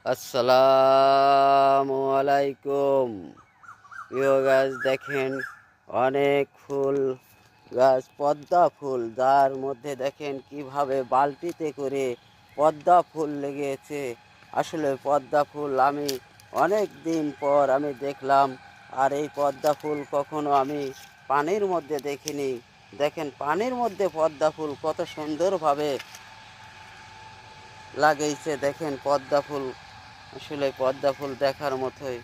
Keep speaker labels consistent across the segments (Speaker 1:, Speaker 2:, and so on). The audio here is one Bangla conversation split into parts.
Speaker 1: আসসালামু আলাইকুম। প্রিয় গাছ দেখেন, অনেক ফুল গাছ, পদ্মা ফুল, যার মধ্যে দেখেন কিভাবে বালতিতে করে পদ্মা ফুল লেগেছে। আসলে পদ্মা ফুল আমি অনেক দিন পর আমি দেখলাম। আর এই পদ্মা ফুল কখনো আমি পানির মধ্যে দেখিনি। দেখেন পানির মধ্যে পদ্মা ফুল কত সুন্দরভাবে লাগাইছে। দেখেন পদ্মা ফুল, আসলে পদ্মা ফুল দেখার মতোই।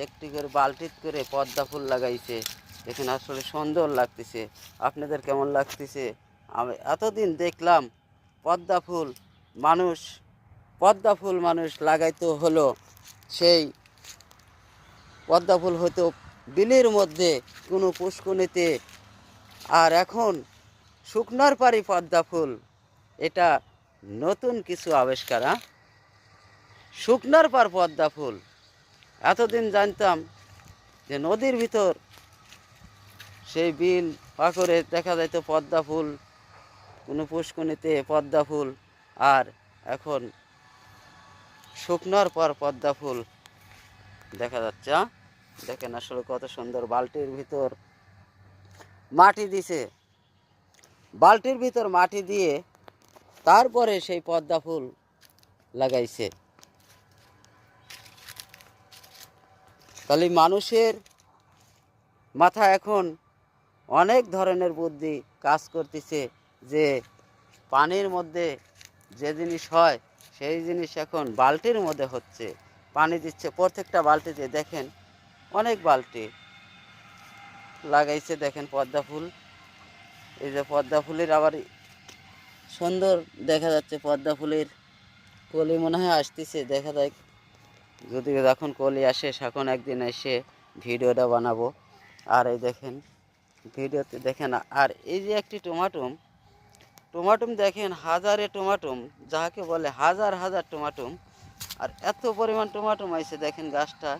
Speaker 1: একটি করে বালতিত করে পদ্মা ফুল লাগাইছে। দেখেন আসলে সুন্দর লাগতেছে। আপনাদের কেমন লাগতেছে? আমি এতদিন দেখলাম পদ্মা ফুল মানুষ মানুষ লাগাইতো হলো সেই পদ্মা ফুল হয়তো বিলের মধ্যে কোনো পুষ্করিণীতে, আর এখন শুকনার পাড়ি পদ্মা ফুল। এটা নতুন কিছু আবিষ্কার। শুকনার পার পদ্মা ফুল। এতদিন জানতাম যে নদীর ভিতর সেই বিল পাকড়ে দেখা যাইত পদ্মা ফুল, কোনো পুষ্করিণীতে পদ্মা ফুল। আর এখন শুকনার পর পদ্মা ফুল দেখা যাচ্ছে। দেখেন আসলে কত সুন্দর। বালতির ভিতর মাটি দিছে, বালতির ভিতর মাটি দিয়ে তারপরে সেই পদ্মা ফুল লাগাইছে। তাহলে মানুষের মাথা এখন অনেক ধরনের বুদ্ধি কাজ করতেছে, যে পানির মধ্যে যে জিনিস হয় সেই জিনিস এখন বালতির মধ্যে হচ্ছে। পানি দিচ্ছে প্রত্যেকটা বালতিতে। দেখেন অনেক বালতি লাগাইছে। দেখেন পদ্মা ফুল, এই যে পদ্মা ফুলের আবার সুন্দর দেখা যাচ্ছে। পদ্মা ফুলের কলি মনে হয় আসতেছে, দেখা যায়। যদি যখন কলি আসে তখন একদিন এসে ভিডিওটা বানাবো। আর এই দেখেন ভিডিওতে দেখেন। আর এই যে একটি টমাটম দেখেন, হাজারে টমাটম, যাকে বলে হাজার হাজার টমাটম। আর এত পরিমাণ টমাটম আইছে দেখেন গাছটা,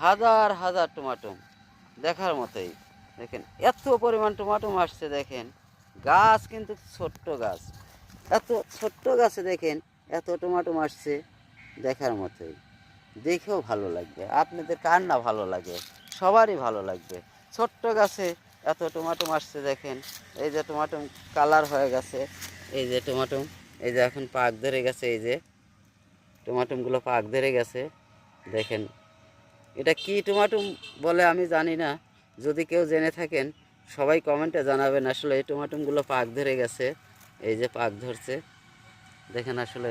Speaker 1: হাজার হাজার টমাটম দেখার মতোই। দেখেন এত পরিমাণ টমাটম আসছে। দেখেন গাছ কিন্তু ছোট্ট গাছ, এত ছোট্ট গাছে দেখেন এত টমাটম আসছে, দেখার মতোই। দেখেও ভালো লাগবে। আপনাদের কার না ভালো লাগে? সবারই ভালো লাগবে। ছোট্ট গাছে এত টমাটম আসছে। দেখেন এই যে টমাটম কালার হয়ে গেছে, এই যে টমাটম, এই যে এখন পাক ধরে গেছে, এই যে টমাটমগুলো পাক ধরে গেছে। দেখেন এটা কি টমাটম বলে আমি জানি না। যদি কেউ জেনে থাকেন সবাই কমেন্টে জানাবেন। আসলে এই টমাটমগুলো পাক ধরে গেছে, এই যে পাক ধরছে। দেখেন আসলে